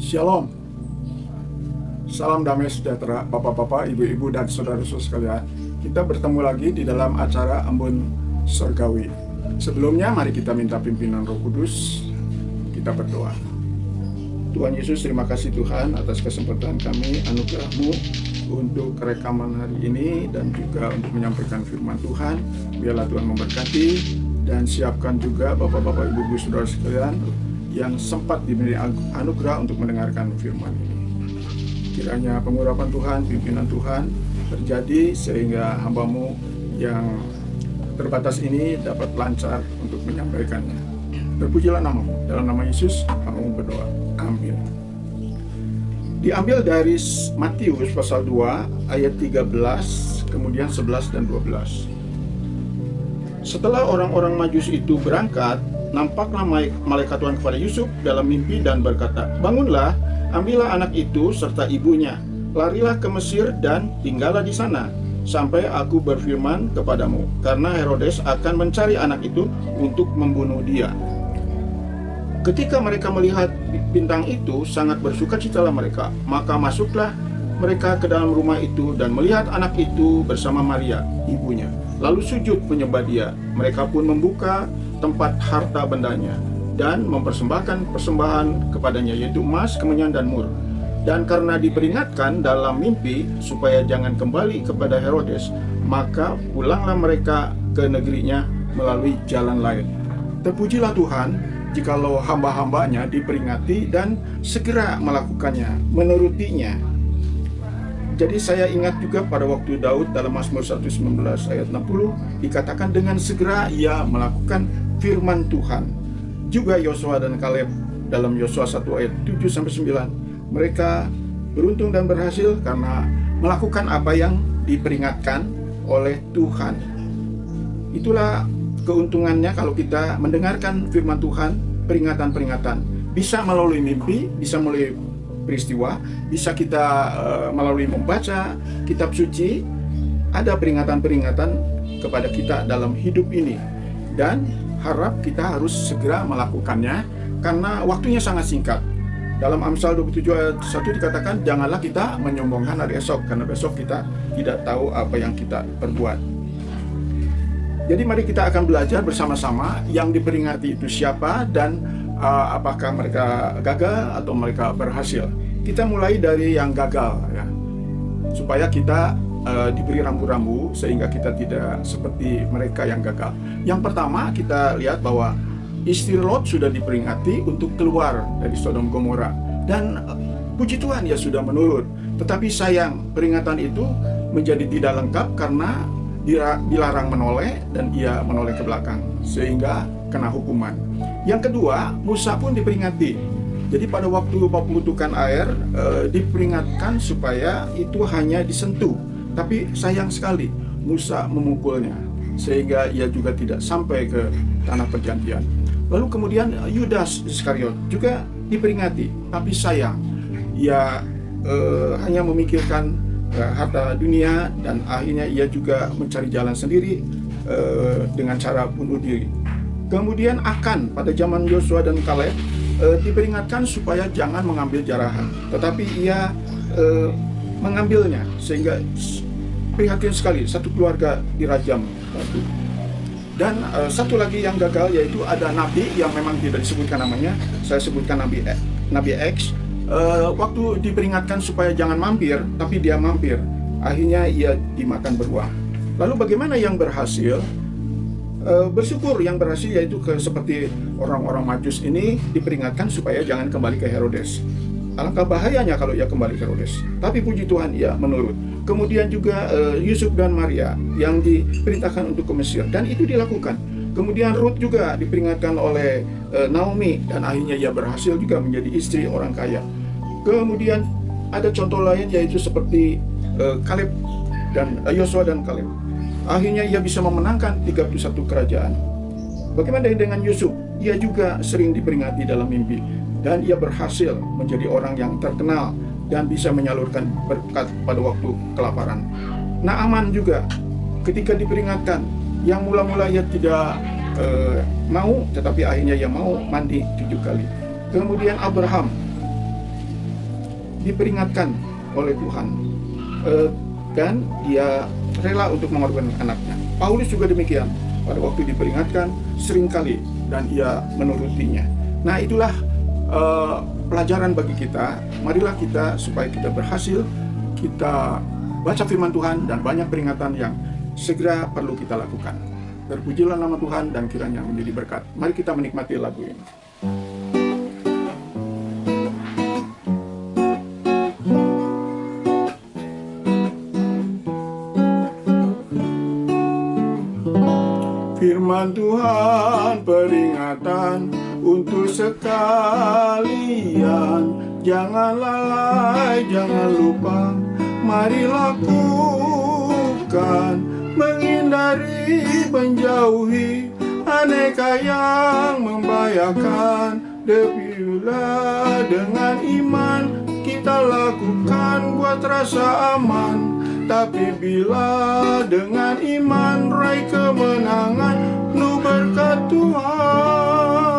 Shalom, salam damai sejahtera Bapak-bapak, Ibu-ibu, dan saudara-saudara sekalian. Kita bertemu lagi di dalam acara Embun Surgawi. Sebelumnya mari kita minta pimpinan Roh Kudus. Kita berdoa. Tuhan Yesus, terima kasih Tuhan atas kesempatan kami, anugerah-Mu untuk rekaman hari ini dan juga untuk menyampaikan firman Tuhan. Biarlah Tuhan memberkati dan siapkan juga Bapak-bapak, Ibu-ibu, saudara sekalian yang sempat diberi anugerah untuk mendengarkan firman ini. Kiranya pengurapan Tuhan, pimpinan Tuhan terjadi sehingga hamba-Mu yang terbatas ini dapat lancar untuk menyampaikannya. Terpujilah nama-Mu. Dalam nama Yesus kami berdoa. Amin. Diambil dari Matius pasal 2 ayat 13, kemudian 11 dan 12. Setelah orang-orang Majus itu berangkat, nampaklah malaikat Tuhan kepada Yusuf dalam mimpi dan berkata, "Bangunlah, ambillah anak itu serta ibunya, larilah ke Mesir dan tinggallah di sana, sampai aku berfirman kepadamu, karena Herodes akan mencari anak itu untuk membunuh dia." Ketika mereka melihat bintang itu, sangat bersukacitalah mereka. Maka masuklah mereka ke dalam rumah itu dan melihat anak itu bersama Maria, ibunya. Lalu sujud menyembah dia. Mereka pun membuka tempat harta bendanya dan mempersembahkan persembahan kepadanya, yaitu emas, kemenyan, dan mur. Dan karena diperingatkan dalam mimpi supaya jangan kembali kepada Herodes, maka pulanglah mereka ke negerinya melalui jalan lain. Terpujilah Tuhan jikalau hamba-hambanya diperingati dan segera melakukannya, menurutinya. Jadi saya ingat juga pada waktu Daud dalam Mazmur 119 ayat 60 dikatakan dengan segera ia melakukan firman Tuhan. Juga Yosua dan Kaleb dalam Yosua 1 ayat 7-9, mereka beruntung dan berhasil karena melakukan apa yang diperingatkan oleh Tuhan. Itulah keuntungannya kalau kita mendengarkan firman Tuhan, peringatan-peringatan. Bisa melalui mimpi, bisa melalui peristiwa, bisa kita melalui membaca kitab suci. Ada peringatan-peringatan kepada kita dalam hidup ini, dan harap kita harus segera melakukannya karena waktunya sangat singkat. Dalam Amsal 27 ayat 1 dikatakan, janganlah kita menyombongkan hari esok, karena besok kita tidak tahu apa yang kita perbuat. Jadi mari kita akan belajar bersama-sama yang diperingati itu siapa dan apakah mereka gagal atau mereka berhasil. Kita mulai dari yang gagal ya, supaya kita diberi rambu-rambu sehingga kita tidak seperti mereka yang gagal. Yang pertama kita lihat bahwa istri Lot sudah diperingati untuk keluar dari Sodom Gomora, dan puji Tuhan ia sudah menurut. Tetapi sayang, peringatan itu menjadi tidak lengkap karena dilarang menoleh dan ia menoleh ke belakang sehingga kena hukuman. Yang kedua, Musa pun diperingati. Jadi pada waktu membutuhkan air diperingatkan supaya itu hanya disentuh. Tapi sayang sekali Musa memukulnya sehingga ia juga tidak sampai ke tanah perjanjian. Lalu kemudian Yudas Iskariot juga diperingati, tapi sayang ia hanya memikirkan harta dunia dan akhirnya ia juga mencari jalan sendiri dengan cara bunuh diri. Kemudian Akan pada zaman Yosua dan Kaleb diperingatkan supaya jangan mengambil jarahan, tetapi ia mengambilnya sehingga prihatin sekali, satu keluarga dirajam. Dan satu lagi yang gagal yaitu ada nabi yang memang tidak disebutkan namanya, saya sebutkan Nabi X. Waktu diperingatkan supaya jangan mampir, tapi dia mampir. Akhirnya ia dimakan beruang. Lalu bagaimana yang berhasil? Bersyukur yang berhasil yaitu seperti orang-orang Majus ini diperingatkan supaya jangan kembali ke Herodes. Alangkah bahayanya kalau ia kembali ke Herodes. Tapi puji Tuhan ia menurut. Kemudian juga Yusuf dan Maria yang diperintahkan untuk ke Mesir, dan itu dilakukan. Kemudian Ruth juga diperingatkan oleh Naomi dan akhirnya ia berhasil juga menjadi istri orang kaya. Kemudian ada contoh lain yaitu seperti Kaleb dan Yosua dan Kaleb. Akhirnya ia bisa memenangkan 31 kerajaan. Bagaimana dengan Yusuf? Ia juga sering diperingati dalam mimpi dan ia berhasil menjadi orang yang terkenal dan bisa menyalurkan berkat pada waktu kelaparan. Naaman juga ketika diperingatkan, yang mula-mula ia tidak mau, tetapi akhirnya ia mau mandi 7 kali. Kemudian Abraham diperingatkan oleh Tuhan, dan dia rela untuk mengorbankan anaknya. Paulus juga demikian, pada waktu diperingatkan seringkali dan ia menurutinya. Nah, itulah pelajaran bagi kita. Marilah kita, supaya kita berhasil, kita baca firman Tuhan dan banyak peringatan yang segera perlu kita lakukan. Terpujilah nama Tuhan dan kiranya menjadi berkat. Mari kita menikmati lagu ini. Firman Tuhan peringatan untuk sekalian. Jangan lalai, jangan lupa, mari lakukan. Menghindari, menjauhi aneka yang membahayakan. Demikianlah dengan iman kita lakukan, buat rasa aman. Tapi bila dengan iman raih kemenangan, penuh berkat Tuhan.